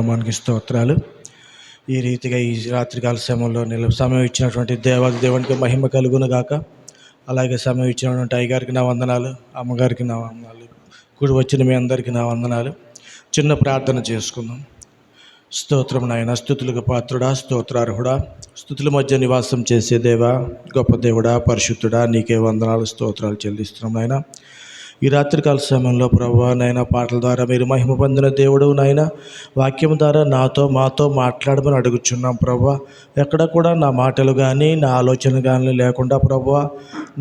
నామానికి స్తోత్రాలు. ఈ రీతిగా ఈ రాత్రికాల సమయంలో సమయం ఇచ్చినటువంటి దేవునికి మహిమ కలుగును గాక. అలాగే సమయం ఇచ్చినటువంటి అయ్యగారికి నా వందనాలు, అమ్మగారికి నా వందనాలు, కూడి వచ్చిన మీ అందరికీ నా వందనాలు. చిన్న ప్రార్థన చేసుకుందాం. స్తోత్రం నాయన, స్తుతులకు పాత్రుడా, స్తోత్రార్హుడా, స్తుతుల మధ్య నివాసం చేసే దేవా, గొప్ప దేవుడా, పరిశుద్ధుడా, నీకే వందనాలు స్తోత్రాలు చెల్లిస్తున్నాం నాయన. ఈ రాత్రికాల సమయంలో ప్రభువా నాయన, పాటల ద్వారా మీరు మహిమ పొందిన దేవుడు నాయన, వాక్యం ద్వారా మాతో మాట్లాడమని అడుగుచున్నాం ప్రభువా. ఎక్కడ కూడా నా మాటలు కానీ నా ఆలోచన కానీ లేకుండా ప్రభువా,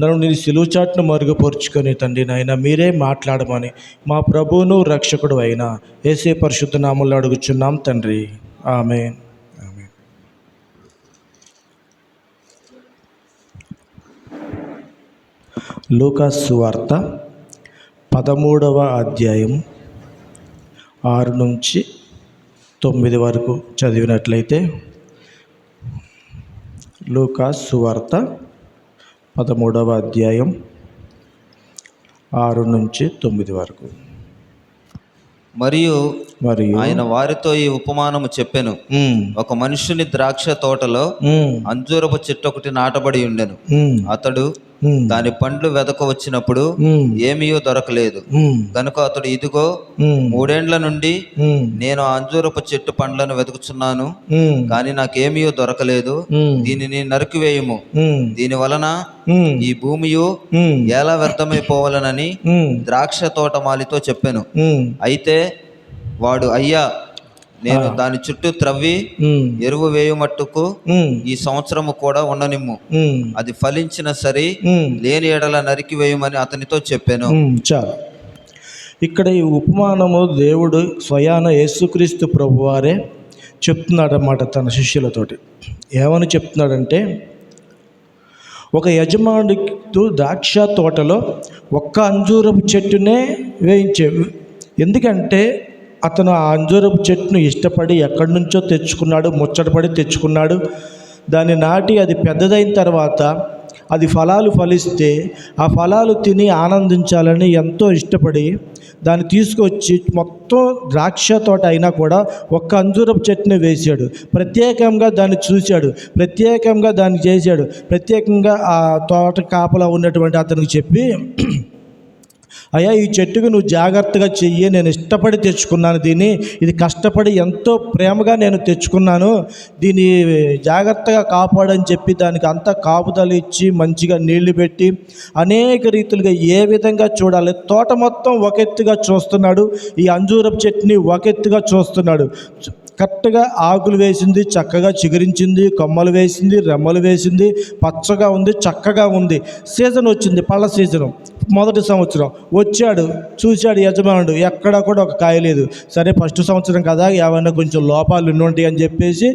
నన్ను నీ సిలువ చాటును మరుగుపరుచుకొని తండ్రి నాయన మీరే మాట్లాడమని మా ప్రభువును రక్షకుడు అయిన యేసే పరిశుద్ధ నామములో అడుగుచున్నాం తండ్రి, ఆమేన్. లూకాసు సువార్త 13వ అధ్యాయం 6 నుంచి 9 వరకు చదివినట్లయితే, లూకాసు సువార్త 13వ అధ్యాయం 6 నుంచి 9 వరకు. మరియు ఆయన వారితో ఈ ఉపమానము చెప్పెను. ఒక మనుషుని ద్రాక్ష తోటలో అంజూరపు చెట్టు ఒకటి నాటబడి ఉండెను. అతడు దాని పండ్లు వెదక వచ్చినప్పుడు ఏమీయో దొరకలేదు కనుక అతడు, ఇదిగో 3 ఏండ్ల నుండి నేను ఆ అంజూరపు చెట్టు పండ్లను వెతుకుచున్నాను, కానీ నాకేమీయో దొరకలేదు. దీనిని నరికివేయుము, దీని వలన ఈ భూమియు ఎలా వ్యర్థమైపోవాలనని ద్రాక్ష తోటమాలితో చెప్పెను. అయితే వాడు, అయ్యా, నేను దాని చుట్టూ త్రవ్వి ఎరువు వేయుమట్టుకు ఈ సంవత్సరము కూడా ఉండనిమ్ము, అది ఫలించిన సరి, లేని ఎడల నరికి వేయమని అతనితో చెప్పాను. చాలు. ఇక్కడ ఈ ఉపమానము దేవుడు స్వయాన యేసుక్రీస్తు ప్రభువారే చెప్తున్నాడు అన్నమాట తన శిష్యులతోటి. ఏమని చెప్తున్నాడంటే, ఒక యజమానుడు ద్రాక్ష తోటలో ఒక్క అంజూరపు చెట్టునే వేయించే. ఎందుకంటే అతను ఆ అంజూరపు చెట్టును ఇష్టపడి ఎక్కడి నుంచో తెచ్చుకున్నాడు, ముచ్చటపడి తెచ్చుకున్నాడు. దాన్ని నాటి అది పెద్దదైన తర్వాత అది ఫలాలు ఫలిస్తే ఆ ఫలాలు తిని ఆనందించాలని ఎంతో ఇష్టపడి దాన్ని తీసుకొచ్చి, మొత్తం ద్రాక్ష తోట అయినా కూడా ఒక్క అంజూరపు చెట్టుని వేశాడు. ప్రత్యేకంగా దాన్ని చూశాడు, ప్రత్యేకంగా దాన్ని చేశాడు. ప్రత్యేకంగా ఆ తోట కాపలా ఉన్నటువంటి అతనికి చెప్పి, అయ్యా, ఈ చెట్టుకు నువ్వు జాగ్రత్తగా చెయ్యి, నేను ఇష్టపడి తెచ్చుకున్నాను దీన్ని, ఇది కష్టపడి ఎంతో ప్రేమగా నేను తెచ్చుకున్నాను, దీన్ని జాగ్రత్తగా కాపాడని చెప్పి దానికి అంతా కాపుదలు ఇచ్చి మంచిగా నీళ్లు పెట్టి అనేక రీతులుగా ఏ విధంగా చూడాలి, తోట మొత్తం ఒక ఎత్తుగా చూస్తున్నాడు, ఈ అంజూరపు చెట్టుని ఒక ఎత్తుగా చూస్తున్నాడు. కరెక్ట్గా ఆకులు వేసింది, చక్కగా చిగురించింది, కొమ్మలు వేసింది, రెమ్మలు వేసింది, పచ్చగా ఉంది, చక్కగా ఉంది. సీజన్ వచ్చింది, పళ్ళ సీజను. మొదటి సంవత్సరం వచ్చాడు, చూశాడు యజమానుడు, ఎక్కడా కూడా ఒక కాయ లేదు. సరే, ఫస్ట్ సంవత్సరం కదా, ఏమైనా కొంచెం లోపాలు ఉంటాయి అని చెప్పేసి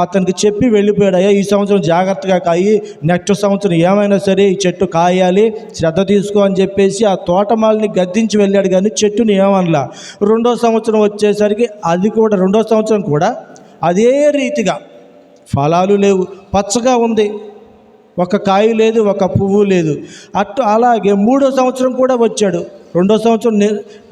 అతనికి చెప్పి వెళ్ళిపోయాడు. అయ్యా, ఈ సంవత్సరం జాగ్రత్తగా కాయి, నెక్స్ట్ సంవత్సరం ఏమైనా సరే ఈ చెట్టు కాయాలి, శ్రద్ధ తీసుకో అని చెప్పేసి ఆ తోటమాలిని గద్దించి వెళ్ళాడు. కానీ చెట్టుని ఏమనలా. రెండో సంవత్సరం వచ్చేసరికి అది కూడా, రెండో సంవత్సరం కూడా అదే రీతిగా ఫలాలు లేవు, పచ్చగా ఉంది, ఒక కాయ లేదు, ఒక పువ్వు లేదు. అలాగే మూడో సంవత్సరం కూడా వచ్చాడు. రెండో సంవత్సరం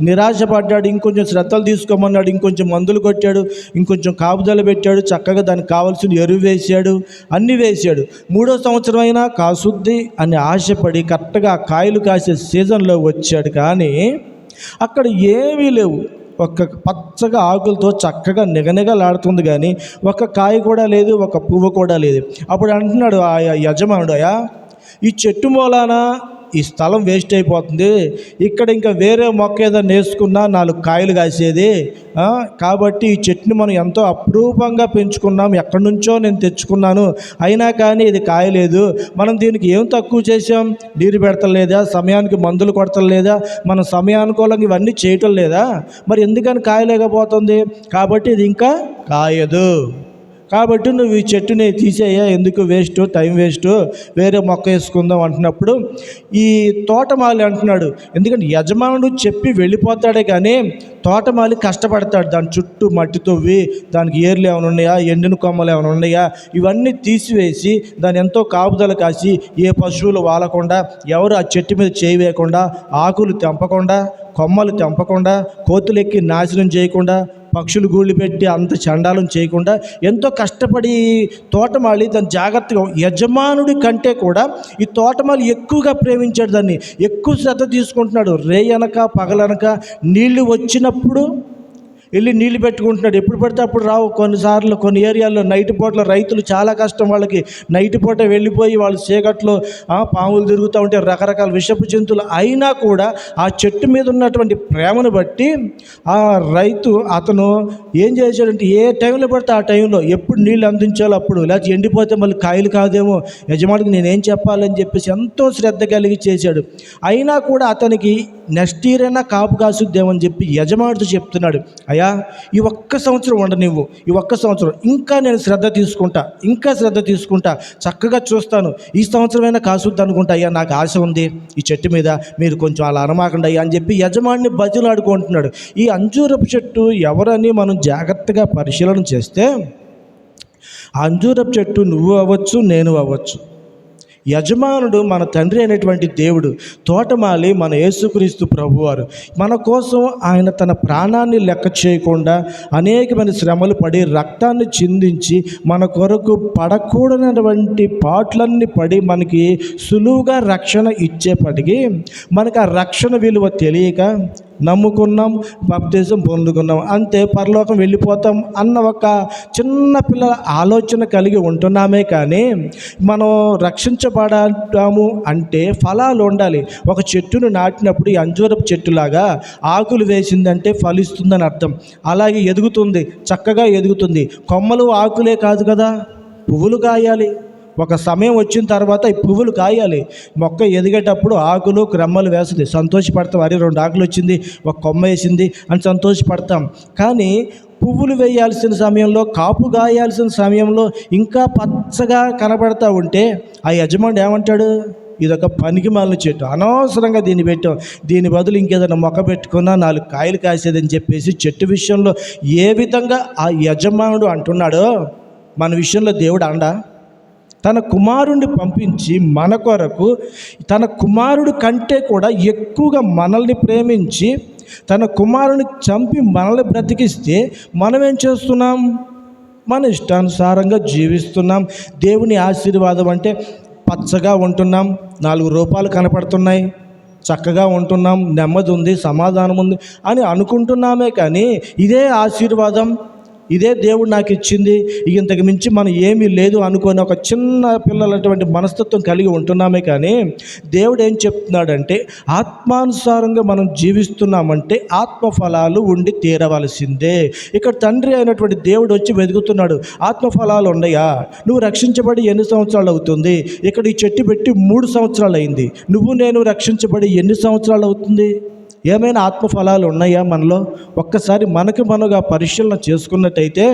నిరాశపడ్డాడు, ఇంకొంచెం శ్రద్ధలు తీసుకోమన్నాడు, ఇంకొంచెం మందులు కొట్టాడు, ఇంకొంచెం కాపుదల పెట్టాడు, చక్కగా దానికి కావాల్సిన ఎరువు వేసాడు, అన్నీ వేసాడు. మూడో సంవత్సరం అయినా కాసుద్ది అని ఆశపడి కరెక్ట్గా కాయలు కాసే సీజన్లో వచ్చాడు. కానీ అక్కడ ఏమీ లేవు. ఒక పచ్చగా ఆకులతో చక్కగా నిగనిగలాడుతుంది, కానీ ఒక కాయ కూడా లేదు, ఒక పువ్వు కూడా లేదు. అప్పుడు అంటున్నాడు ఆ యజమానుడు, అయ్యా, ఈ చెట్టు మూలాన ఈ స్థలం వేస్ట్ అయిపోతుంది, ఇక్కడ ఇంకా వేరే మొక్క ఏదైనా వేసుకున్నా 4 కాయలు కాసేది, కాబట్టి ఈ చెట్టుని మనం ఎంతో అపురూపంగా పెంచుకున్నాం, ఎక్కడి నుంచో నేను తెచ్చుకున్నాను, అయినా కానీ ఇది కాయలేదు, మనం దీనికి ఏం తక్కువ చేసాం, నీరు పెడతలేదా, సమయానికి మందులు కొడతలేదా, మనం సమయానుకూలంగా ఇవన్నీ చేయటం లేదా, మరి ఎందుకని కాయలేకపోతుంది, కాబట్టి ఇది ఇంకా కాయదు, కాబట్టి నువ్వు ఈ చెట్టుని తీసేయ్యా, ఎందుకు వేస్ట్, టైం వేస్ట్, వేరే మొక్క వేసుకుందాం అంటున్నప్పుడు ఈ తోటమాలి అంటున్నాడు. ఎందుకంటే యజమానుడు చెప్పి వెళ్ళిపోతాడే కానీ తోటమాలి కష్టపడతాడు, దాని చుట్టూ మట్టి తవ్వి దానికి ఏర్లు ఏమైనా ఉన్నాయా, ఎండిన కొమ్మలు ఏమైనా ఉన్నాయా, ఇవన్నీ తీసివేసి దాన్ని ఎంతో కాపుదల కాసి ఏ పశువులు వాలకుండా, ఎవరు ఆ చెట్టు మీద చేయి వేయకుండా, ఆకులు తెంపకుండా, కొమ్మలు తెంపకుండా, కోతులెక్కి నాశనం చేయకుండా, పక్షులు గూళ్ళు పెట్టి అంత చండాలం చేయకుండా ఎంతో కష్టపడి తోటమాలి దాన్ని జాగ్రత్తగా, యజమానుడి కంటే కూడా ఈ తోటమాలి ఎక్కువగా ప్రేమించాడు, దాన్ని ఎక్కువ శ్రద్ధ తీసుకుంటున్నాడు. రేయనక పగలనక నీళ్లు వచ్చినప్పుడు వెళ్ళి నీళ్ళు పెట్టుకుంటున్నాడు. ఎప్పుడు పడితే అప్పుడు రావు. కొన్నిసార్లు కొన్ని ఏరియాల్లో నైట్ పూటలో రైతులు చాలా కష్టం, వాళ్ళకి నైట్ పూట వెళ్ళిపోయి వాళ్ళు చీకట్లో పాములు తిరుగుతూ ఉంటే రకరకాల విషపు జంతువులు, అయినా కూడా ఆ చెట్టు మీద ఉన్నటువంటి ప్రేమను బట్టి ఆ రైతు అతను ఏం చేశాడంటే ఏ టైంలో పడితే ఆ టైంలో ఎప్పుడు నీళ్ళు అందించాలో అప్పుడు, లేకపోతే ఎండిపోతే మళ్ళీ కాయలు కాదేమో యజమానికి నేనేం చెప్పాలని చెప్పేసి ఎంతో శ్రద్ధ కలిగి చేశాడు. అయినా కూడా అతనికి నెక్స్ట్ ఇయర్ అయినా కాపు కాసుద్దేమని చెప్పి యజమానితో చెప్తున్నాడు, అయ్యా ఈ ఒక్క సంవత్సరం ఉండనివ్వు, ఈ ఒక్క సంవత్సరం ఇంకా నేను శ్రద్ధ తీసుకుంటా, చక్కగా చూస్తాను, ఈ సంవత్సరమైనా కాసుద్ది అనుకుంటా, అయ్యా నాకు ఆశ ఉంది ఈ చెట్టు మీద, మీరు కొంచెం అలా అనమాకండి అయ్యా అని చెప్పి యజమానిని బతిలాడుకుంటున్నాడు. ఈ అంజూరపు చెట్టు ఎవరని మనం జాగ్రత్తగా పరిశీలన చేస్తే, ఆ అంజూరపు చెట్టు నువ్వు అవ్వచ్చు, నేను అవ్వచ్చు. యజమానుడు మన తండ్రి అయినటువంటి దేవుడు, తోటమాలి మన యేసుక్రీస్తు ప్రభువారు. మన కోసం ఆయన తన ప్రాణాన్ని లెక్క చేయకుండా అనేకమైన శ్రమలు పడి రక్తాన్ని చిందించి మన కొరకు పడకూడనటువంటి పాటలన్నీ పడి మనకి సులువుగా రక్షణ ఇచ్చేపటికి మనకు ఆ రక్షణ విలువ తెలియక నమ్ముకున్నాం, బాప్తిజం పొందుకున్నాం, అంతే పరలోకం వెళ్ళిపోతాం అన్న ఒక చిన్న పిల్లల ఆలోచన కలిగి ఉంటున్నామే. కానీ మనం రక్షించబడతాము అంటే ఫలాలు ఉండాలి. ఒక చెట్టును నాటినప్పుడు ఈ అంజూరపు చెట్టులాగా ఆకులు వేసిందంటే ఫలిస్తుందని అర్థం. అలాగే ఎదుగుతుంది, చక్కగా ఎదుగుతుంది. కొమ్మలు ఆకులే కాదు కదా, పువ్వులు కాయాలి. ఒక సమయం వచ్చిన తర్వాత ఈ పువ్వులు కాయాలి. మొక్క ఎదిగేటప్పుడు ఆకులు క్రమ్మలు వేస్తుంది, సంతోషపడతాం. అరే 2 ఆకులు వచ్చింది, ఒక కొమ్మ వేసింది అని సంతోషపడతాం. కానీ పువ్వులు వేయాల్సిన సమయంలో, కాపు గాయాల్సిన సమయంలో ఇంకా పచ్చగా కనబడతా ఉంటే ఆ యజమాని ఏమంటాడు, ఇదొక పనికి మాలిన చెట్టు, అనవసరంగా దీన్ని పెట్టాం, దీని బదులు ఇంకేదైనా మొక్క పెట్టుకున్నా 4 కాయలు కాసేదని చెప్పేసి చెట్టు విషయంలో ఏ విధంగా ఆ యజమానుడు అంటున్నాడో మన విషయంలో దేవుడు అండా. తన కుమారుణ్ణి పంపించి మన కొరకు, తన కుమారుడి కంటే కూడా ఎక్కువగా మనల్ని ప్రేమించి తన కుమారుని చంపి మనల్ని బ్రతికిస్తే మనం ఏం చేస్తున్నాం? మన ఇష్టానుసారంగా జీవిస్తున్నాం. దేవుని ఆశీర్వాదం అంటే పచ్చగా ఉంటున్నాం, 4 రూపాయలు కనపడుతున్నాయి, చక్కగా ఉంటున్నాం, నెమ్మది ఉంది, సమాధానం ఉంది అని అనుకుంటున్నామే. కానీ ఇదే ఆశీర్వాదం, ఇదే దేవుడు నాకు ఇచ్చింది, ఇంతకు మించి మనం ఏమీ లేదు అనుకొని ఒక చిన్న పిల్లలటువంటి మనస్తత్వం కలిగి ఉంటున్నామే. కానీ దేవుడు ఏం చెప్తున్నాడంటే, ఆత్మానుసారంగా మనం జీవిస్తున్నామంటే ఆత్మఫలాలు ఉండి తీరవలసిందే. ఇక్కడ తండ్రి అయినటువంటి దేవుడు వచ్చి వెతుకుతున్నాడు, ఆత్మఫలాలు ఉన్నాయా? నువ్వు రక్షించబడి ఎన్ని సంవత్సరాలు అవుతుంది? ఇక్కడ ఈ చెట్టు పెట్టి 3 సంవత్సరాలు అయింది. నువ్వు నేను రక్షించబడి ఎన్ని సంవత్సరాలు అవుతుంది? ఏమైనా ఆత్మఫలాలు ఉన్నాయా మనలో? ఒక్కసారి మనగా పరిశీలన చేసుకున్నట్టయితే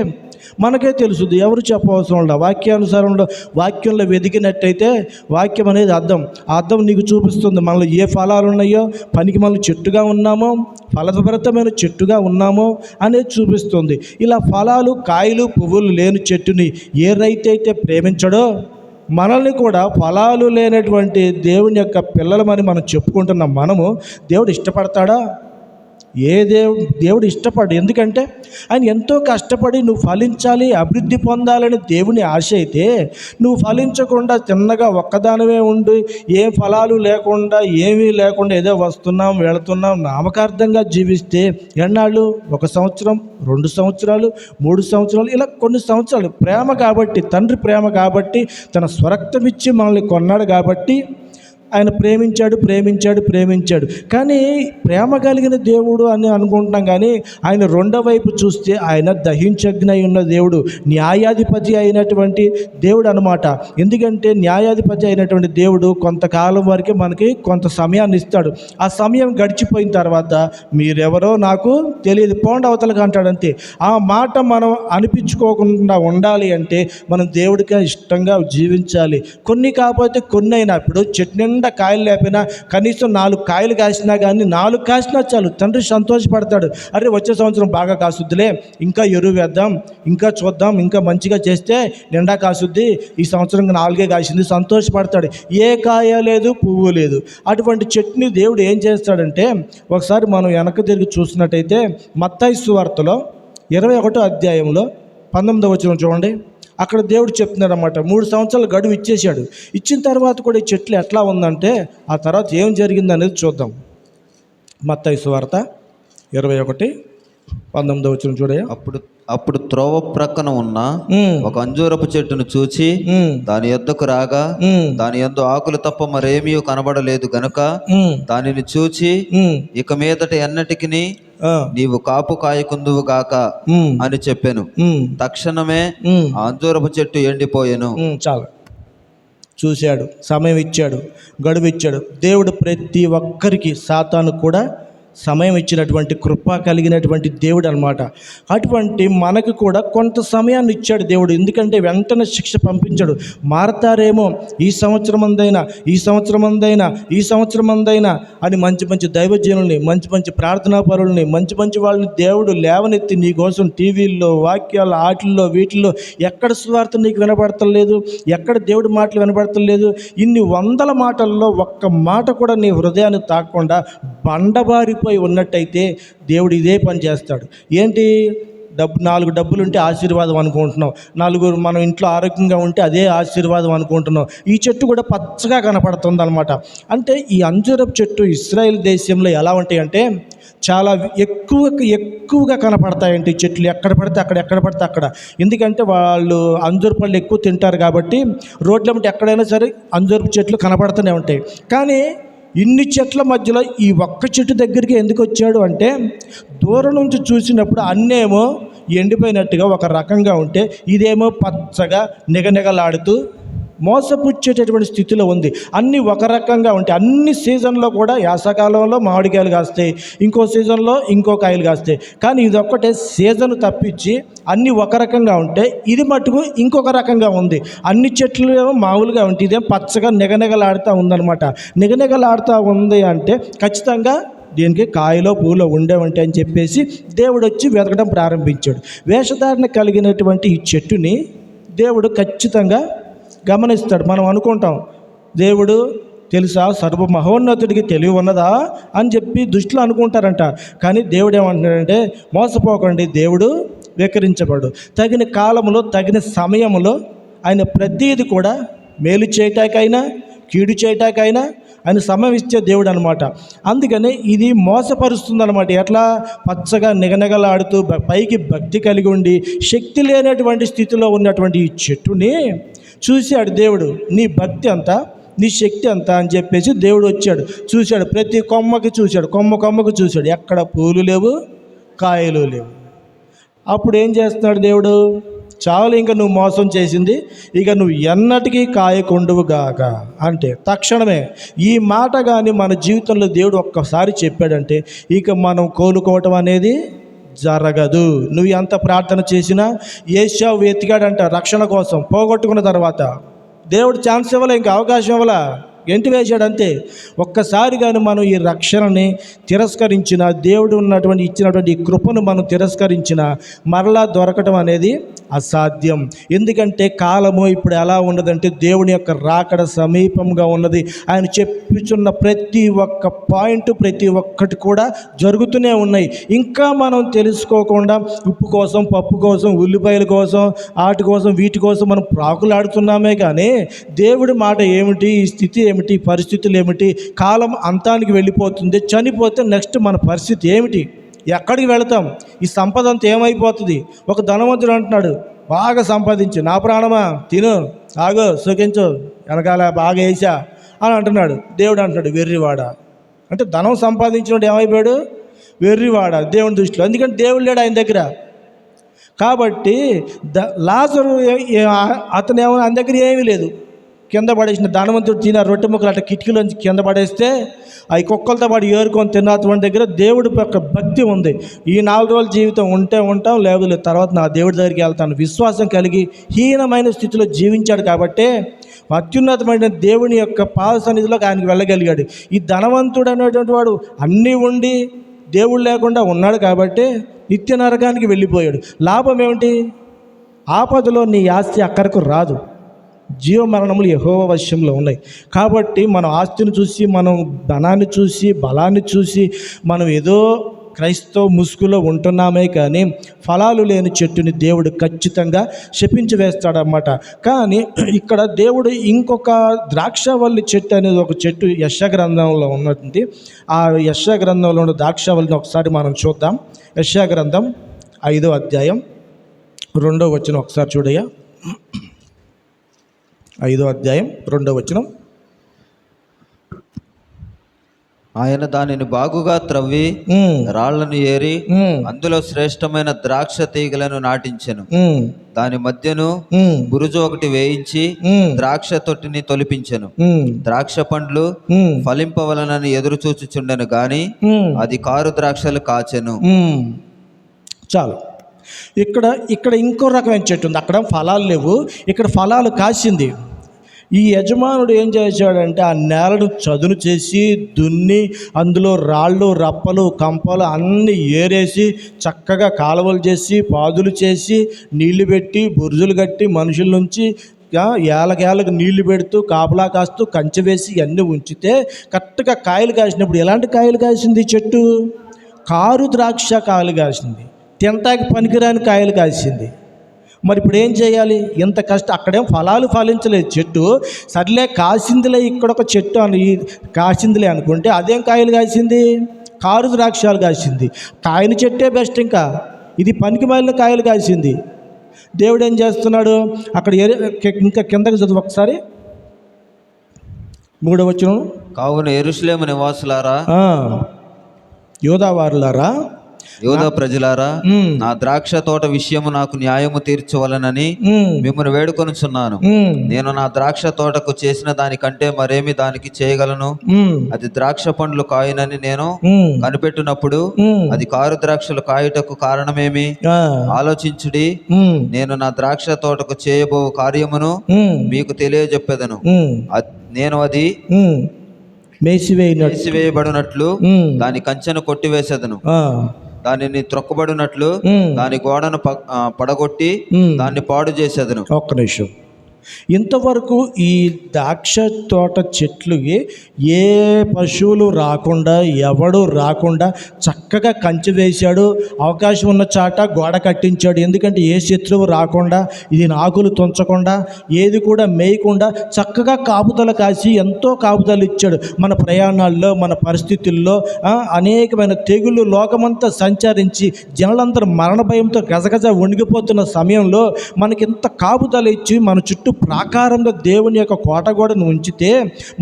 మనకే తెలుస్తుంది. ఎవరు చెప్పవలసిన వాళ్ళు వాక్యానుసారంలో వాక్యంలో వెదికినట్టయితే వాక్యం అనేది అర్థం నీకు చూపిస్తుంది. మనలో ఏ ఫలాలు ఉన్నాయో, పనికి మనం చెట్టుగా ఉన్నామో, ఫలభరితమైన చెట్టుగా ఉన్నామో అనేది చూపిస్తుంది. ఇలా ఫలాలు, కాయలు, పువ్వులు లేని చెట్టుని ఏ రైతు అయితే ప్రేమించడో, మనల్ని కూడా ఫలాలు లేనటువంటి దేవుని యొక్క పిల్లలమని మనం చెప్పుకుంటున్న మనము దేవుడు ఇష్టపడతాడా? దేవుడు ఇష్టపడు. ఎందుకంటే ఆయన ఎంతో కష్టపడి నువ్వు ఫలించాలి, అభివృద్ధి పొందాలని దేవుని ఆశ అయితే, నువ్వు ఫలించకుండా చిన్నగా ఒక్కదానివే ఉండి ఏ ఫలాలు లేకుండా, ఏమీ లేకుండా ఏదో వస్తున్నాం వెళుతున్నాం నామకార్థంగా జీవిస్తే ఎన్నాళ్ళు? 1 సంవత్సరం, 2 సంవత్సరాలు, 3 సంవత్సరాలు, ఇలా కొన్ని సంవత్సరాలు. ప్రేమ కాబట్టి, తండ్రి ప్రేమ కాబట్టి, తన స్వరక్తం ఇచ్చి మనల్ని కొన్నాడు కాబట్టి ఆయన ప్రేమించాడు. కానీ ప్రేమ కలిగిన దేవుడు అని అనుకుంటున్నాం. కానీ ఆయన రెండో వైపు చూస్తే ఆయన దహించగ్నై ఉన్న దేవుడు, న్యాయాధిపతి అయినటువంటి దేవుడు అనమాట. ఎందుకంటే న్యాయాధిపతి అయినటువంటి దేవుడు కొంతకాలం వరకు మనకి కొంత సమయాన్ని ఇస్తాడు. ఆ సమయం గడిచిపోయిన తర్వాత మీరెవరో నాకు తెలియదు, పోండి అవతలకి అంటాడు, అంతే. ఆ మాట మనం అనిపించుకోకుండా ఉండాలి అంటే మనం దేవుడికి ఇష్టంగా జీవించాలి. కొన్ని కాకపోతే కొన్ని అయినా, ఇప్పుడు చెట్టు నిండా కాయలు లేపినా కనీసం 4 కాయలు కాసినా కానీ, 4 కాసినా చాలు, తండ్రి సంతోషపడతాడు. అరే వచ్చే సంవత్సరం బాగా కాసుద్దిలే, ఇంకా ఎరువు వేద్దాం, ఇంకా చూద్దాం, ఇంకా మంచిగా చేస్తే నిండా కాసుద్ది, ఈ సంవత్సరం 4 కాసింది, సంతోషపడతాడు. ఏ కాయ లేదు, పువ్వు లేదు. అటువంటి చెట్టుని దేవుడు ఏం చేస్తాడంటే, ఒకసారి మనం వెనక తిరిగి చూసినట్టయితే మత్తయి సువార్తలో 21వ అధ్యాయంలో 19వ వచనం చూడండి. అక్కడ దేవుడు చెప్తున్నాడు అన్నమాట, 3 సంవత్సరాలు గడువు ఇచ్చేశాడు. ఇచ్చిన తర్వాత కూడా ఈ చెట్లు ఎట్లా ఉందంటే ఆ తర్వాత ఏం జరిగింది అనేది చూద్దాం. మత్తయి సువార్త 21:19 వచనం చూడయ్యా. అప్పుడు త్రోవ ప్రక్కన ఉన్న ఒక అంజూరపు చెట్టును చూచి దాని యొద్దకు రాగా దాని యందు ఆకులు తప్ప మరేమీ కనబడలేదు గనుక దానిని చూచి ఇక మీదట ఎన్నటికిని నీవు కాపు కాయకుందువు గాక అని చెప్పాను. తక్షణమే ఆ అంజూరపు చెట్టు ఎండిపోయెను. చాలు, చూశాడు, సమయం ఇచ్చాడు, గడువు ఇచ్చాడు. దేవుడు ప్రతి ఒక్కరికి, సాతాను కూడా సమయం ఇచ్చినటువంటి కృప కలిగినటువంటి దేవుడు అన్నమాట. అటువంటి మనకు కూడా కొంత సమయాన్ని ఇచ్చాడు దేవుడు. ఎందుకంటే వెంటనే శిక్ష పంపించాడు. మారతారేమో ఈ సంవత్సరం అందైనా అని మంచి మంచి దైవజనుల్ని, మంచి మంచి ప్రార్థనా పరుల్ని, మంచి వాళ్ళని దేవుడు లేవనెత్తి నీ కోసం టీవీల్లో, వాక్యాలు, ఆటల్లో, వీటిల్లో ఎక్కడ సువార్త నీకు వినపడతలేదు, ఎక్కడ దేవుడి మాటలు వినపడతలేదు. ఇన్ని వందల మాటల్లో ఒక్క మాట కూడా నీ హృదయాన్ని తాకకుండా బండబారి ఉన్నట్టయితే దేవుడు ఇదే పని చేస్తాడు. ఏంటి, 4 డబ్బులుంటే ఆశీర్వాదం అనుకుంటున్నాం, 4 మనం ఇంట్లో ఆరోగ్యంగా ఉంటే అదే ఆశీర్వాదం అనుకుంటున్నాం. ఈ చెట్టు కూడా పచ్చగా కనపడుతుంది అనమాట. అంటే ఈ అంజూరపు చెట్టు ఇశ్రాయేల్ దేశంలో ఎలా ఉంటాయంటే చాలా ఎక్కువగా కనపడతాయంటే ఈ చెట్లు ఎక్కడ పడితే అక్కడ. ఎందుకంటే వాళ్ళు అంజూరు పళ్ళు ఎక్కువ తింటారు కాబట్టి రోడ్ల వెంట ఎక్కడైనా సరే అంజూరపు చెట్లు కనపడుతూనే ఉంటాయి. కానీ ఇన్ని చెట్ల మధ్యలో ఈ ఒక్క చెట్టు దగ్గరికి ఎందుకు వచ్చాడు అంటే, దూరం నుంచి చూసినప్పుడు అన్నేమో ఎండిపోయినట్టుగా ఒక రకంగా ఉంటే ఇదేమో పచ్చగా నిగనిగలాడుతూ మోసపుచ్చేటటువంటి స్థితిలో ఉంది. అన్నీ ఒక రకంగా ఉంటాయి. అన్ని సీజన్లో కూడా యాసకాలంలో మామిడికాయలు కాస్తాయి, ఇంకో సీజన్లో ఇంకో కాయలు కాస్తాయి. కానీ ఇది ఒక్కటే సీజన్ తప్పించి అన్నీ ఒక రకంగా ఉంటే ఇది మటుకు ఇంకొక రకంగా ఉంది. అన్ని చెట్లు ఏమో మామూలుగా ఉంటాయి, ఇదేం పచ్చగా నిగనిగలాడుతూ ఉందన్నమాట. నిగనిగలాడుతూ ఉంది అంటే ఖచ్చితంగా దీనికి కాయలో పూలో ఉండేవంటే అని చెప్పేసి దేవుడు వచ్చి వెతకడం ప్రారంభించాడు. వేషధారణ కలిగినటువంటి ఈ చెట్టుని దేవుడు ఖచ్చితంగా గమనిస్తాడు. మనం అనుకుంటాం దేవుడు తెలుసా, సర్వ మహోన్నతుడికి తెలివి ఉన్నదా అని చెప్పి దుష్టులు అనుకుంటారంట. కానీ దేవుడు ఏమంటున్నాడంటే మోసపోకండి, దేవుడు వెకరించబడు. తగిన కాలంలో తగిన సమయంలో ఆయన ప్రతీది కూడా మేలు చేయటాకైనా కీడు చేయటాకైనా ఆయన సమయం ఇచ్చే దేవుడు అనమాట. అందుకని ఇది మోసపరుస్తుంది అనమాట. ఎట్లా, పచ్చగా నిగనిగలాడుతూ పైకి భక్తి కలిగి ఉండి శక్తి లేనటువంటి స్థితిలో ఉన్నటువంటి ఈ చెట్టుని చూశాడు దేవుడు. నీ భక్తి అంతా, నీ శక్తి అంతా అని చెప్పేసి దేవుడు వచ్చాడు, చూశాడు. ప్రతి కొమ్మకి చూశాడు, కొమ్మకు చూశాడు. ఎక్కడ పూలు లేవు, కాయలు లేవు. అప్పుడు ఏం చేస్తున్నాడు దేవుడు, చాలు ఇంకా నువ్వు మోసం చేసింది, ఇక నువ్వు ఎన్నటికీ కాయకుండువు గాక అంటే తక్షణమే ఈ మాట కానీ మన జీవితంలో దేవుడు ఒక్కసారి చెప్పాడంటే ఇక మనం కోలుకోవటం అనేది జరగదు. నువ్వు ఎంత ప్రార్థన చేసినా. యేషావు వెతికాడంట రక్షణ కోసం, పోగొట్టుకున్న తర్వాత దేవుడు ఛాన్స్ ఇవ్వలే, ఇంకా అవకాశం ఇవ్వలే, ఎంటి వేశాడు అంతే. ఒక్కసారి కానీ మనం ఈ రక్షణని తిరస్కరించిన, దేవుడు ఉన్నటువంటి ఇచ్చినటువంటి ఈ కృపను మనం తిరస్కరించిన మరలా దొరకటం అనేది అసాధ్యం. ఎందుకంటే కాలము ఇప్పుడు ఎలా ఉన్నదంటే దేవుని యొక్క రాకడ సమీపంగా ఉన్నది. ఆయన చెప్పుచున్న ప్రతి ఒక్క పాయింట్, ప్రతి ఒక్కటి కూడా జరుగుతూనే ఉన్నాయి. ఇంకా మనం తెలుసుకోకుండా ఉప్పు కోసం, పప్పు కోసం, ఉల్లిపాయల కోసం, వాటి కోసం, వీటి కోసం మనం ప్రాకులాడుతున్నామే. కానీ దేవుడి మాట ఏమిటి, ఈ స్థితి ఏమిటి, పరిస్థితులు ఏమిటి, కాలం అంతానికి వెళ్ళిపోతుంది, చనిపోతే నెక్స్ట్ మన పరిస్థితి ఏమిటి, ఎక్కడికి వెళతాం, ఈ సంపద అంతా ఏమైపోతుంది. ఒక ధనవంతుడు అంటున్నాడు, బాగా సంపాదించు, నా ప్రాణమా తిను, ఆగో, సుఖించు, వెనకాల బాగా వేసా అని అంటున్నాడు. దేవుడు అంటున్నాడు వెర్రివాడ. అంటే ధనం సంపాదించినట్టు ఏమైపోయాడు, వెర్రివాడ దేవుని దృష్టిలో. ఎందుకంటే దేవుడు లేడు ఆయన దగ్గర. కాబట్టి లాజరు అతను ఏమైనా ఆయన దగ్గర ఏమీ లేదు, కింద పడేసిన ధనవంతుడు తిన రొట్టె ముక్కలు అట్లా కిటికీలోంచి కింద పడేస్తే అవి కుక్కలతో పాటు ఏరుకొని తిన్నటువంటి దగ్గర దేవుడి యొక్క భక్తి ఉంది. ఈ 4 రోజుల జీవితం ఉంటే ఉంటాం, లేదు తర్వాత నా దేవుడి దగ్గరికి వెళ్తాను విశ్వాసం కలిగి హీనమైన స్థితిలో జీవించాడు. కాబట్టి అత్యున్నతమైన దేవుని యొక్క పాద సన్నిధిలోకి ఆయనకి వెళ్ళగలిగాడు. ఈ ధనవంతుడు అనేటువంటి వాడు అన్నీ ఉండి దేవుడు లేకుండా ఉన్నాడు కాబట్టి నిత్య నరకానికి వెళ్ళిపోయాడు. లాభం ఏమిటి, ఆపదలో నీ ఆస్తి అక్కడకు రాదు. జీవమరణములు యెహోవా వశంలో ఉన్నాయి. కాబట్టి మనం ఆస్తిని చూసి, మనం ధనాన్ని చూసి, బలాన్ని చూసి మనం ఏదో క్రైస్తవ ముసుగులో ఉంటున్నామే కానీ ఫలాలు లేని చెట్టుని దేవుడు ఖచ్చితంగా శపించి వేస్తాడన్నమాట. కానీ ఇక్కడ దేవుడు ఇంకొక ద్రాక్షవల్లి చెట్టు అనేది ఒక చెట్టు యెషయా గ్రంథంలో ఉన్నది. ఆ యెషయా గ్రంథంలో ఉన్న ద్రాక్షవల్లిని ఒకసారి మనం చూద్దాం. యెషయా గ్రంథం 5వ అధ్యాయం 2వ వచనం ఒకసారి చూడయ్యా. 5వ అధ్యాయం 2వ వచనం. ఆయన దానిని బాగుగా త్రవ్వి రాళ్లను ఏరి అందులో శ్రేష్టమైన ద్రాక్ష తీగలను నాటించెను. దాని మధ్యను బురుజు ఒకటి వేయించి ద్రాక్ష తొట్టిని తొలిపించెను. ద్రాక్ష పండ్లు ఫలింపవలనని ఎదురు చూచుచుండెను గాని అది కారు ద్రాక్షలు కాచెను. చాలు. ఇక్కడ ఇంకో రకమైన చెట్టు ఉంది. అక్కడ ఫలాలు లేవు, ఇక్కడ ఫలాలు కాసింది. ఈ యజమానుడు ఏం చేశాడంటే ఆ నేలను చదును చేసి దున్ని అందులో రాళ్ళు రప్పలు కంపలు అన్నీ ఏరేసి చక్కగా కాలువలు చేసి పాదులు చేసి నీళ్లు పెట్టి బురుజులు కట్టి మనుషుల నుంచి ఏళ్ళకేళ్ళకు నీళ్లు పెడుతూ కాపలా కాస్తూ కంచె వేసి ఇవన్నీ ఉంచితే కరెక్ట్గా కాయలు కాసినప్పుడు ఎలాంటి కాయలు కాసింది చెట్టు? కారు ద్రాక్ష కాయలు కాసింది, తింటాకి పనికిరాని కాయలు కాసింది. మరి ఇప్పుడు ఏం చేయాలి? ఇంత కష్టం, అక్కడేం ఫలాలు ఫలించలేదు చెట్టు. సర్లే కాసిందిలే, ఇక్కడ ఒక చెట్టు అని కాసిందిలే అనుకుంటే అదేం కాయలు కాసింది? కారు ద్రాక్షాలు కాసింది. కాయని చెట్టే బెస్ట్, ఇంకా ఇది పనికి మాలిన కాయలు కాసింది. దేవుడు ఏం చేస్తున్నాడు అక్కడ? ఇంకా కిందకి చదువు ఒకసారి, 3వ వచనం. కావున యెరూషలేము నివాసులారా, యోధావారులారా, యోధా ప్రజలారా, నా ద్రాక్ష తోట విషయము నాకు న్యాయము తీర్చవలనని మిమ్మల్ని వేడుకొనుచున్నాను. నేను నా ద్రాక్ష తోటకు చేసిన దానికంటే మరేమి దానికి చేయగలను? అది ద్రాక్ష పండ్లు కాయనని నేను కనిపెట్టినప్పుడు అది కారు ద్రాక్షలు కాయుటకు కారణమేమి? ఆలోచించుడి. నేను నా ద్రాక్ష తోటకు చేయబో కార్యమును మీకు తెలియజెప్పెదను. నేను అది మేసివేయబడినట్లు దాని కంచెను కొట్టివేసేదను, దానిని త్రొక్కబడినట్లు దాని గోడను పడగొట్టి దాన్ని పాడు చేసేదను. ఒక్క నిమిషం. ఇంతవరకు ఈ ద్రాక్ష తోట చెట్లుకి ఏ పశువులు రాకుండా ఎవడు రాకుండా చక్కగా కంచె వేశాడు. అవకాశం ఉన్న చాట గోడ కట్టించాడు. ఎందుకంటే ఏ శత్రువు రాకుండా, ఇది ఆకులు తుంచకుండా, ఏది కూడా మేయకుండా చక్కగా కాపుదల కాసి ఎంతో కాపుదలు ఇచ్చాడు. మన ప్రయాణాల్లో మన పరిస్థితుల్లో అనేకమైన తెగుళ్ళు లోకమంతా సంచరించి జనులందరూ మరణ భయంతో గజగజ వణిగిపోతున్న సమయంలో మనకి ఇంత కాపుదల ఇచ్చి మన చుట్టూ ప్రాకారంలో దేవుని యొక్క కోటగోడను ఉంచితే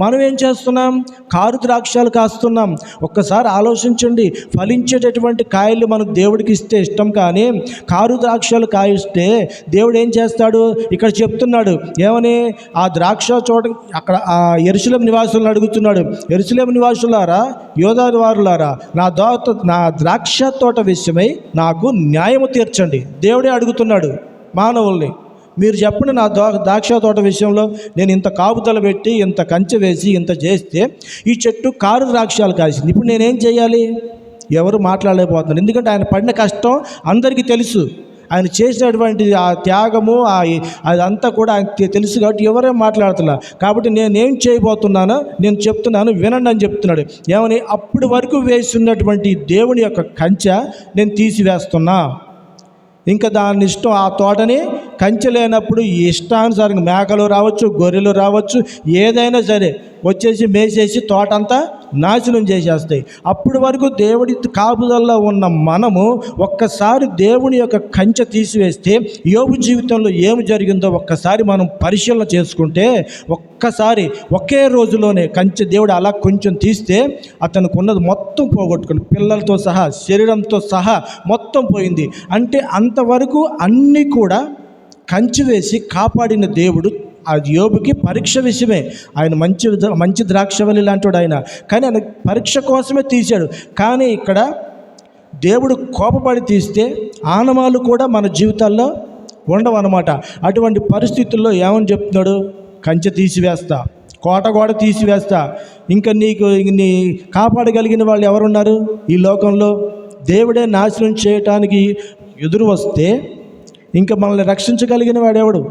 మనం ఏం చేస్తున్నాం? కారు ద్రాక్షాలు కాస్తున్నాం. ఒక్కసారి ఆలోచించండి. ఫలించేటటువంటి కాయలు మనకు దేవుడికి ఇస్తే ఇష్టం, కానీ కారు ద్రాక్షాలు కాయిస్తే దేవుడు ఏం చేస్తాడు? ఇక్కడ చెప్తున్నాడు ఏమని? ఆ ద్రాక్ష చోట అక్కడ ఆ యెరూషలేము నివాసులను అడుగుతున్నాడు. యెరూషలేము నివాసులారా, యోధా వారులారా, నా ద్రాక్ష తోట విషయమై నాకు న్యాయము తీర్చండి. దేవుడే అడుగుతున్నాడు మానవుల్ని. మీరు చెప్పండి, నా ద్రాక్ష తోట విషయంలో నేను ఇంత కాపుదల పెట్టి ఇంత కంచె వేసి ఇంత చేస్తే ఈ చెట్టు కారు ద్రాక్షాలు కాసింది. ఇప్పుడు నేనేం చేయాలి? ఎవరు మాట్లాడలేకపోతున్నారు. ఎందుకంటే ఆయన పడిన కష్టం అందరికీ తెలుసు. ఆయన చేసినటువంటి ఆ త్యాగము అదంతా కూడా ఆయనకి తెలుసు కాబట్టి ఎవరేం మాట్లాడుతున్నారు. కాబట్టి నేనేం చేయబోతున్నానో నేను చెప్తున్నాను, వినండి అని చెప్తున్నాడు. ఏమని? అప్పటి వరకు వేస్తున్నటువంటి దేవుని యొక్క కంచె నేను తీసివేస్తున్నా. ఇంకా దాని ఇష్టం, ఆ తోటని కంచె లేనప్పుడు ఇష్టానుసారంగా మేకలు రావచ్చు, గొర్రెలు రావచ్చు, ఏదైనా సరే వచ్చేసి మేసేసి తోటంతా నాశనం చేసేస్తాయి. అప్పటి వరకు దేవుడి కాపుదల్లో ఉన్న మనము ఒక్కసారి దేవుని యొక్క కంచె తీసివేస్తే యోబు జీవితంలో ఏమి జరిగిందో ఒక్కసారి మనం పరిశీలన చేసుకుంటే, ఒక్కసారి ఒకే రోజులోనే కంచె దేవుడు అలా కొంచెం తీస్తే అతనికి ఉన్నది మొత్తం పోగొట్టుకుని పిల్లలతో సహా శరీరంతో సహా మొత్తం పోయింది. అంటే అంతవరకు అన్నీ కూడా కంచె వేసి కాపాడిన దేవుడు అది యోబుకి పరీక్ష విషయమే. ఆయన మంచి ద్రాక్షవల్లి లాంటివాడు ఆయన, కానీ ఆయన పరీక్ష కోసమే తీశాడు. కానీ ఇక్కడ దేవుడు కోపపడి తీస్తే ఆనవాళ్ళు కూడా మన జీవితాల్లో ఉండవు అన్నమాట. అటువంటి పరిస్థితుల్లో ఏమని చెప్తున్నాడు? కంచె తీసివేస్తా, కోట తీసివేస్తా. ఇంకా నీ కాపాడగలిగిన వాళ్ళు ఎవరున్నారు ఈ లోకంలో? దేవుడే నాశనం చేయటానికి ఎదురు వస్తే ఇంకా మనల్ని రక్షించగలిగిన వాడెవడు?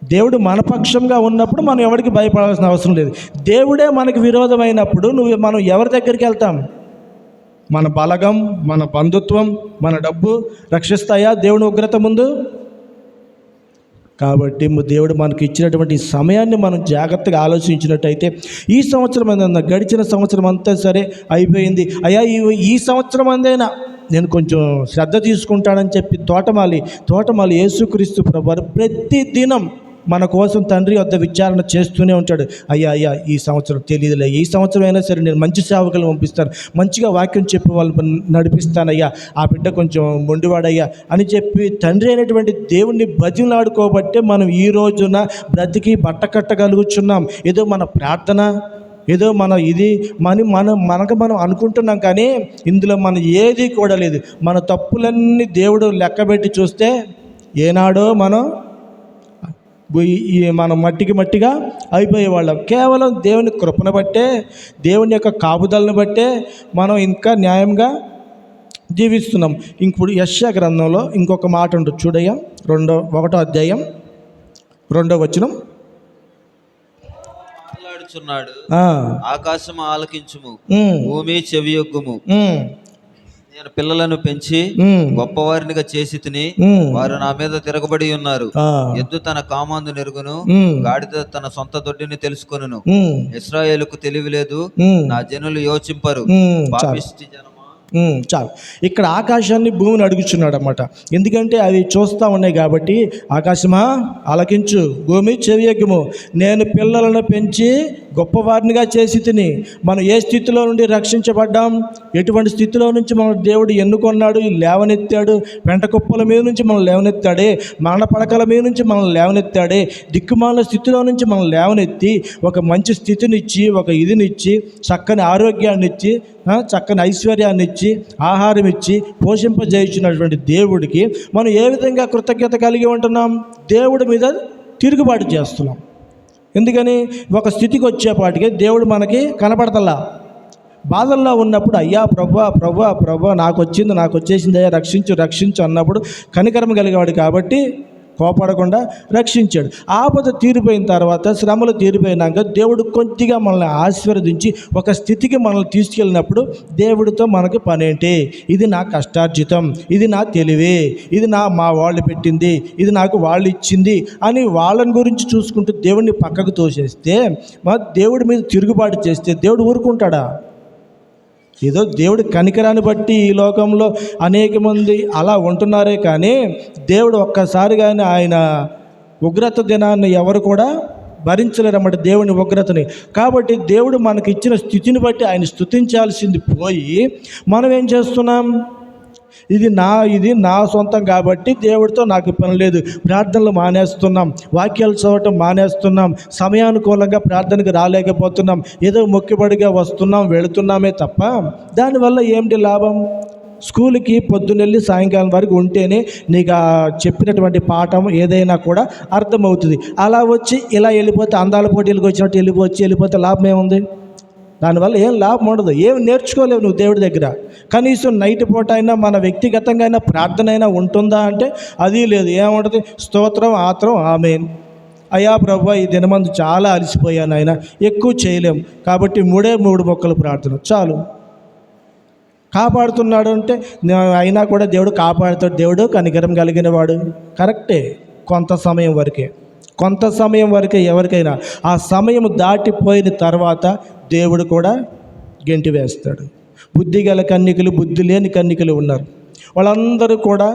దేవుడు మన పక్షంగా ఉన్నప్పుడు మనం ఎవరికి భయపడాల్సిన అవసరం లేదు. దేవుడే మనకు విరోధమైనప్పుడు మనం ఎవరి దగ్గరికి వెళ్తాం? మన బలగం, మన బంధుత్వం, మన డబ్బు రక్షిస్తాయా దేవుని ఉగ్రత ముందు? కాబట్టి దేవుడు మనకి ఇచ్చినటువంటి ఈ సమయాన్ని మనం జాగ్రత్తగా ఆలోచించినట్టయితే, ఈ సంవత్సరం అంతా, గడిచిన సంవత్సరం అంతా సరే అయిపోయింది, అయ్యా ఈ సంవత్సరం అందేనా నేను కొంచెం శ్రద్ధ తీసుకుంటానని చెప్పి తోటమాలి యేసుక్రీస్తు ప్రభువారు ప్రతి దినం మన కోసం తండ్రి వద్ద విచారణ చేస్తూనే ఉంటాడు. అయ్యా ఈ సంవత్సరం తెలియదులే, ఈ సంవత్సరం అయినా సరే నేను మంచి సేవకులను పంపిస్తాను, మంచిగా వాక్యం చెప్పి వాళ్ళు నడిపిస్తానయ్యా, ఆ బిడ్డ కొంచెం మొండివాడయ్యా అని చెప్పి తండ్రి అయినటువంటి దేవుణ్ణి బతిమలాడుకోబట్టే మనం ఈ రోజున బ్రతికి బట్ట కట్టగలుగుతున్నాం. ఏదో మన ప్రార్థన, ఏదో మనకు మనం అనుకుంటున్నాం, కానీ ఇందులో మన ఏది కూడా లేదు. మన తప్పులన్నీ దేవుడు లెక్కబెట్టి చూస్తే ఏనాడో మనం మట్టిగా అయిపోయేవాళ్ళం. కేవలం దేవుని కృపను బట్టే, దేవుని యొక్క కాపుదలను బట్టే మనం ఇంకా న్యాయంగా జీవిస్తున్నాం. ఇప్పుడు యెషయా గ్రంథంలో ఇంకొక మాట ఉంటుంది చూడయ్యా, 1వ అధ్యాయం 2వ వచనం. మాట్లాడుచున్నాడు, ఆకాశము ఆలకించుము, భూమి చెవియొగ్గుము. నేను పిల్లలను పెంచి గొప్పవారినిగా చేసి తిని, వారు నా మీద తిరగబడి ఉన్నారు. ఎద్దు తన కామాందు నెరుగును, గాడిద తన సొంత దొడ్డిని తెలుసుకొనును. ఇశ్రాయేలుకు తెలివి లేదు, నా జనులు యోచింపరు. పాపిష్టి జనమా. చాలు. ఇక్కడ ఆకాశాన్ని భూమిని అడుగుచున్నాడు అన్నమాట. ఎందుకంటే అవి చూస్తూ ఉన్నాయి కాబట్టి, ఆకాశమా ఆలకించు, భూమి చెవియొగ్గుము, నేను పిల్లలను పెంచి గొప్పవారినిగా చేసి తిని. మనం ఏ స్థితిలో నుండి రక్షించబడ్డాం, ఎటువంటి స్థితిలో నుంచి మనం దేవుడు ఎన్నుకొన్నాడు, లేవనెత్తాడు. పెంట కుప్పల మీద నుంచి మనం లేవనెత్తాడే, మరణ పడకల మీద నుంచి మనం లేవనెత్తాడే, దిక్కుమాలిన స్థితిలో నుంచి మనం లేవనెత్తి ఒక మంచి స్థితినిచ్చి, ఒక ఇదినిచ్చి, చక్కని ఆరోగ్యాన్ని ఇచ్చి, చక్కని ఐశ్వర్యాన్ని ఇచ్చి, ఆహారం ఇచ్చి పోషింపజేయించినటువంటి దేవుడికి మనం ఏ విధంగా కృతజ్ఞత కలిగి ఉంటున్నాం? దేవుడి మీద తిరుగుబాటు చేస్తున్నాం. ఎందుకని? ఒక స్థితికి వచ్చేపాటికి దేవుడు మనకి కనపడతల్లా. బాధల్లో ఉన్నప్పుడు అయ్యా ప్రభా నాకు వచ్చేసింది అయ్యా, రక్షించు అన్నప్పుడు కనికరం కలిగేవాడు కాబట్టి కోపడకుండా రక్షించాడు. ఆపద తీరిపోయిన తర్వాత, శ్రమలు తీరిపోయినాక దేవుడు కొద్దిగా మనల్ని ఆశీర్వదించి ఒక స్థితికి మనల్ని తీసుకెళ్ళినప్పుడు దేవుడితో మనకి పనేంటి? ఇది నా కష్టార్జితం, ఇది నా తెలివి, ఇది మా వాళ్ళు పెట్టింది, ఇది నాకు వాళ్ళు ఇచ్చింది అని వాళ్ళని గురించి చూసుకుంటూ దేవుడిని పక్కకు తోసేస్తే, దేవుడి మీద తిరుగుబాటు చేస్తే దేవుడు ఊరుకుంటాడా? ఏదో దేవుడి కనికరాన్ని బట్టి ఈ లోకంలో అనేక మంది అలా ఉంటున్నారే కానీ, దేవుడు ఒక్కసారి కానీ ఆయన ఉగ్రత దినాన్ని ఎవరు కూడా భరించలేరన్నమాట, దేవుని ఉగ్రతని. కాబట్టి దేవుడు మనకి ఇచ్చిన స్థితిని బట్టి ఆయన స్తుతించాల్సింది పోయి మనం ఏం చేస్తున్నాం? ఇది నా సొంతం కాబట్టి దేవుడితో నాకు పని లేదు, ప్రార్థనలు మానేస్తున్నాం, వాక్యాలు చదవటం మానేస్తున్నాం, సమయానుకూలంగా ప్రార్థనకు రాలేకపోతున్నాం, ఏదో మొక్కుబడిగా వస్తున్నాం వెళుతున్నామే తప్ప దానివల్ల ఏమిటి లాభం? స్కూల్కి పొద్దునెళ్ళి సాయంకాలం వరకు ఉంటేనే నీకు చెప్పినటువంటి పాఠం ఏదైనా కూడా అర్థమవుతుంది. అలా వచ్చి ఇలా వెళ్ళిపోతే, అందాల పోటీలకు వచ్చినట్టు వెళ్ళిపోతే లాభం ఏముంది? దానివల్ల ఏం లాభం ఉండదు, ఏం నేర్చుకోలేవు నువ్వు దేవుడి దగ్గర. కనీసం నైట్ పూట అయినా మన వ్యక్తిగతంగా అయినా ప్రార్థన అయినా ఉంటుందా అంటే అది లేదు. ఏముంటుంది? స్తోత్రం, ఆత్రం, ఆమేన్. అయ్యా ప్రభు ఈ దినమందు చాలా అలసిపోయాను, ఆయన ఎక్కువ చేయలేము కాబట్టి 3 మొక్కలు ప్రార్థన చాలు. కాపాడుతున్నాడు అంటే అయినా కూడా దేవుడు కాపాడుతాడు, దేవుడు కనికరం కలిగిన వాడు. కరెక్టే, కొంత సమయం వరకే ఎవరికైనా. ఆ సమయం దాటిపోయిన తర్వాత దేవుడు కూడా గెంటి వేస్తాడు. బుద్ధి గల కన్యకలు, బుద్ధి లేని కన్యకలు ఉన్నారు. వాళ్ళందరూ కూడా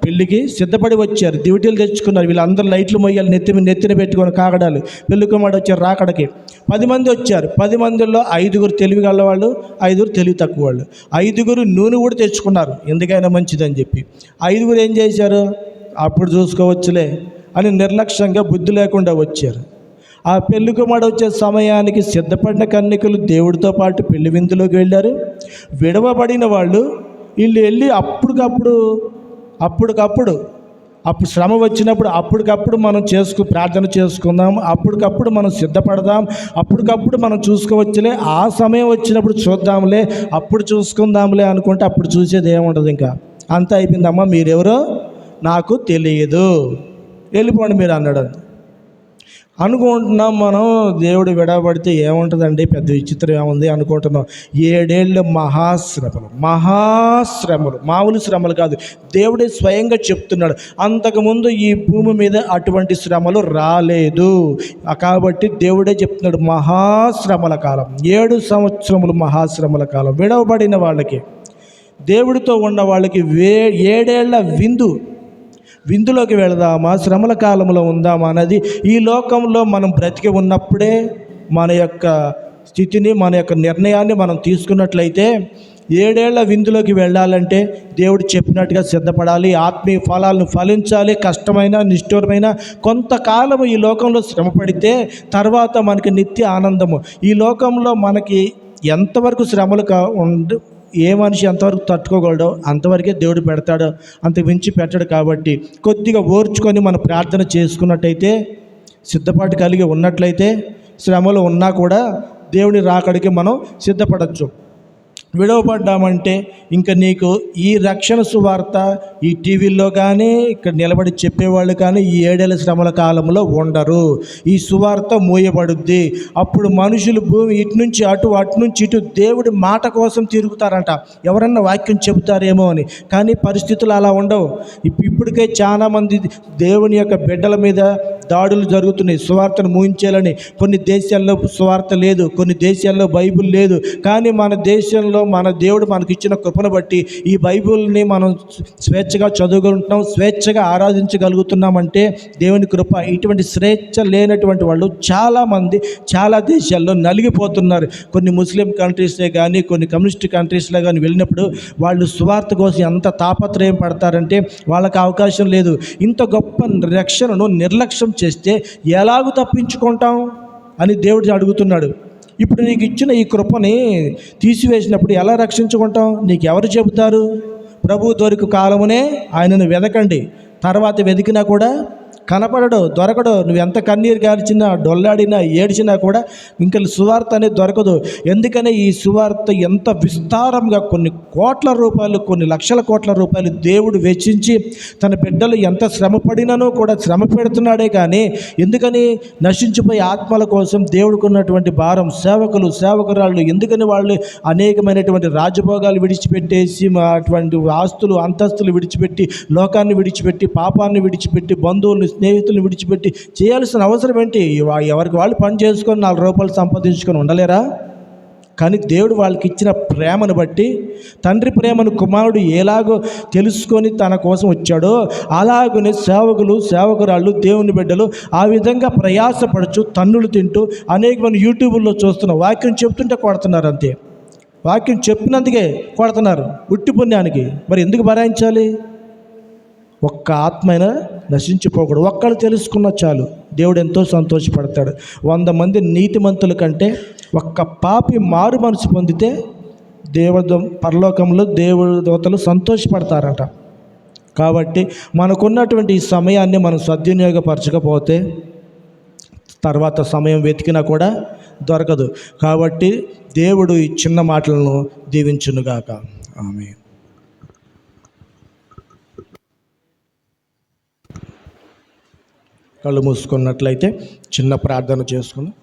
పెళ్ళికి సిద్ధపడి వచ్చారు, డ్యూటీలు తెచ్చుకున్నారు. వీళ్ళందరూ లైట్లు మొయ్యాలి, నెత్తిన పెట్టుకొని కాగడాలు. పెళ్లి కుమారుడు వచ్చారు రాకడకి. 10 మంది వచ్చారు. 10 మందిలో 5 తెలివి గల వాళ్ళు, 5 తెలివి తక్కువ వాళ్ళు. 5 నూనె కూడా తెచ్చుకున్నారు, ఎందుకైనా మంచిదని చెప్పి. 5 ఏం చేశారు? అప్పుడు చూసుకోవచ్చులే అని నిర్లక్ష్యంగా, బుద్ధి లేకుండా వచ్చారు. ఆ పెళ్లి కుమారుడు వచ్చే సమయానికి సిద్ధపడిన కన్యకలు దేవుడితో పాటు పెళ్లి విందులోకి వెళ్ళారు. విడవబడిన వాళ్ళు వీళ్ళు వెళ్ళి అప్పటికప్పుడు శ్రమ వచ్చినప్పుడు అప్పటికప్పుడు మనం ప్రార్థన చేసుకుందాం, అప్పటికప్పుడు మనం సిద్ధపడదాం, అప్పటికప్పుడు మనం చూసుకోవచ్చులే, ఆ సమయం వచ్చినప్పుడు చూద్దాంలే, అప్పుడు చూసుకుందాంలే అనుకుంటే అప్పుడు చూసేది ఏముండదు. ఇంకా అంతా అయిపోయిందమ్మా, మీరెవరో నాకు తెలియదు, వెళ్ళిపోండి మీరు అన్నాడు. అనుకుంటున్నాం మనం, దేవుడు విడవబడితే ఏముంటుందండి, పెద్ద విచిత్రం ఏముంది అనుకుంటున్నాం. 7 ఏళ్ళు మహాశ్రమలు, మామూలు శ్రమలు కాదు. దేవుడే స్వయంగా చెప్తున్నాడు, అంతకుముందు ఈ భూమి మీద అటువంటి శ్రమలు రాలేదు. కాబట్టి దేవుడే చెప్తున్నాడు, మహాశ్రమల కాలం, 7 సంవత్సరములు మహాశ్రమల కాలం. విడవబడిన వాళ్ళకి, దేవుడితో ఉన్న వాళ్ళకి 7 ఏళ్ల విందులోకి వెళదామా, శ్రమల కాలంలో ఉందామా అన్నది ఈ లోకంలో మనం బ్రతికి ఉన్నప్పుడే మన యొక్క స్థితిని, మన యొక్క నిర్ణయాన్ని మనం తీసుకున్నట్లయితే 7 ఏళ్ల విందులోకి వెళ్ళాలంటే దేవుడు చెప్పినట్టుగా సిద్ధపడాలి, ఆత్మీయ ఫలాలను ఫలించాలి. కష్టమైన, నిష్ఠూరమైన కొంతకాలము ఈ లోకంలో శ్రమ పడితే తర్వాత మనకి నిత్య ఆనందము. ఈ లోకంలో మనకి ఎంతవరకు శ్రమలు ఏ మనిషి ఎంతవరకు తట్టుకోగలడో అంతవరకే దేవుడు పెడతాడు, అంత మించి పెట్టడు. కాబట్టి కొద్దిగా ఓర్చుకొని మనం ప్రార్థన చేసుకున్నట్టయితే, సిద్ధపాటు కలిగి ఉన్నట్లయితే, శ్రమలు ఉన్నా కూడా దేవుని రాకడికి మనం సిద్ధపడవచ్చు. విడవబడ్డామంటే ఇంకా నీకు ఈ రక్షణ సువార్త ఈ టీవీల్లో కానీ ఇక్కడ నిలబడి చెప్పేవాళ్ళు కానీ ఈ 7 ఏళ్ల శ్రమల కాలంలో ఉండరు. ఈ సువార్త మూయబడుద్ది. అప్పుడు మనుషులు భూమి ఇటు నుంచి అటు, అటు నుంచి ఇటు దేవుడి మాట కోసం తిరుగుతారంట, ఎవరన్నా వాక్యం చెబుతారేమో అని. కానీ పరిస్థితులు అలా ఉండవు. ఇప్పటికే చాలామంది దేవుని యొక్క బిడ్డల మీద దాడులు జరుగుతున్నాయి, సువార్తను మూయించాలని. కొన్ని దేశాల్లో సువార్త లేదు, కొన్ని దేశాల్లో బైబిల్ లేదు. కానీ మన దేశంలో మన దేవుడు మనకి ఇచ్చిన కృపను బట్టి ఈ బైబిల్ని మనం స్వేచ్ఛగా చదువుకుంటున్నాం, స్వేచ్ఛగా ఆరాధించగలుగుతున్నామంటే దేవుని కృప. ఇటువంటి స్వేచ్ఛ లేనటువంటి వాళ్ళు చాలామంది చాలా దేశాల్లో నలిగిపోతున్నారు. కొన్ని ముస్లిం కంట్రీస్లే కానీ, కొన్ని కమ్యూనిస్ట్ కంట్రీస్లో కానీ వెళ్ళినప్పుడు వాళ్ళు సువార్త కోసం ఎంత తాపత్రయం పడతారంటే వాళ్ళకి అవకాశం లేదు. ఇంత గొప్ప రక్షణను నిర్లక్ష్యం చేస్తే ఎలాగూ తప్పించుకుంటాం అని దేవుడు అడుగుతున్నాడు. ఇప్పుడు నీకు ఇచ్చిన ఈ కృపని తీసివేసినప్పుడు ఎలా రక్షించుకుంటాం? నీకు ఎవరు చెబుతారు? ప్రభువు దొరికి కాలమునే ఆయనను వెదకండి. తర్వాత వెతికినా కూడా కనపడడు, దొరకడు. నువ్వు ఎంత కన్నీరు గార్చినా, డొల్లాడినా, ఏడ్చినా కూడా ఇంకా సువార్త అనేది దొరకదు. ఎందుకని ఈ సువార్త ఎంత విస్తారంగా కొన్ని కోట్ల రూపాయలు, కొన్ని లక్షల కోట్ల రూపాయలు దేవుడు వెచ్చించి తన బిడ్డలు ఎంత శ్రమ పడినను కూడా శ్రమ పెడుతున్నాడే. కానీ ఎందుకని? నశించిపోయే ఆత్మల కోసం దేవుడికి ఉన్నటువంటి భారం. సేవకురాళ్ళు ఎందుకని వాళ్ళు అనేకమైనటువంటి రాజభోగాలు విడిచిపెట్టేసి, అటువంటి ఆస్తులు అంతస్తులు విడిచిపెట్టి, లోకాన్ని విడిచిపెట్టి, పాపాన్ని విడిచిపెట్టి, బంధువులు స్నేహితులను విడిచిపెట్టి చేయాల్సిన అవసరం ఏంటి? ఎవరికి వాళ్ళు పని చేసుకొని 4 రూపాయలు సంపాదించుకొని ఉండలేరా? కానీ దేవుడు వాళ్ళకి ఇచ్చిన ప్రేమను బట్టి, తండ్రి ప్రేమను కుమారుడు ఎలాగో తెలుసుకొని తన కోసం వచ్చాడో అలాగనే సేవకురాళ్ళు, దేవుని బిడ్డలు ఆ విధంగా ప్రయాసపడుచు, తన్నులు తింటూ అనేకమంది యూట్యూబ్లో చూస్తున్న వాక్యం చెప్తుంటే కొడుతున్నారు. అంతే, వాక్యం చెప్పినందుకే కొడుతున్నారు, ఉట్టి పుణ్యానికి. మరి ఎందుకు భరాయించాలి? ఒక్క ఆత్మైనా నశించిపోకూడదు. ఒక్కడు తెలుసుకున్న చాలు, దేవుడు ఎంతో సంతోషపడతాడు. 100 మంది నీతిమంతుల కంటే ఒక్క పాపి మారు మనసు పొందితే పరలోకంలో దేవుడి దూతలు సంతోషపడతారట. కాబట్టి మనకున్నటువంటి ఈ సమయాన్ని మనం సద్వినియోగపరచకపోతే తర్వాత సమయం వెతికినా కూడా దొరకదు. కాబట్టి దేవుడు ఈ చిన్న మాటలను దీవించునుగాక. ఆమేన్. కళ్ళు మూసుకున్నట్లయితే చిన్న ప్రార్థన చేసుకుందాం.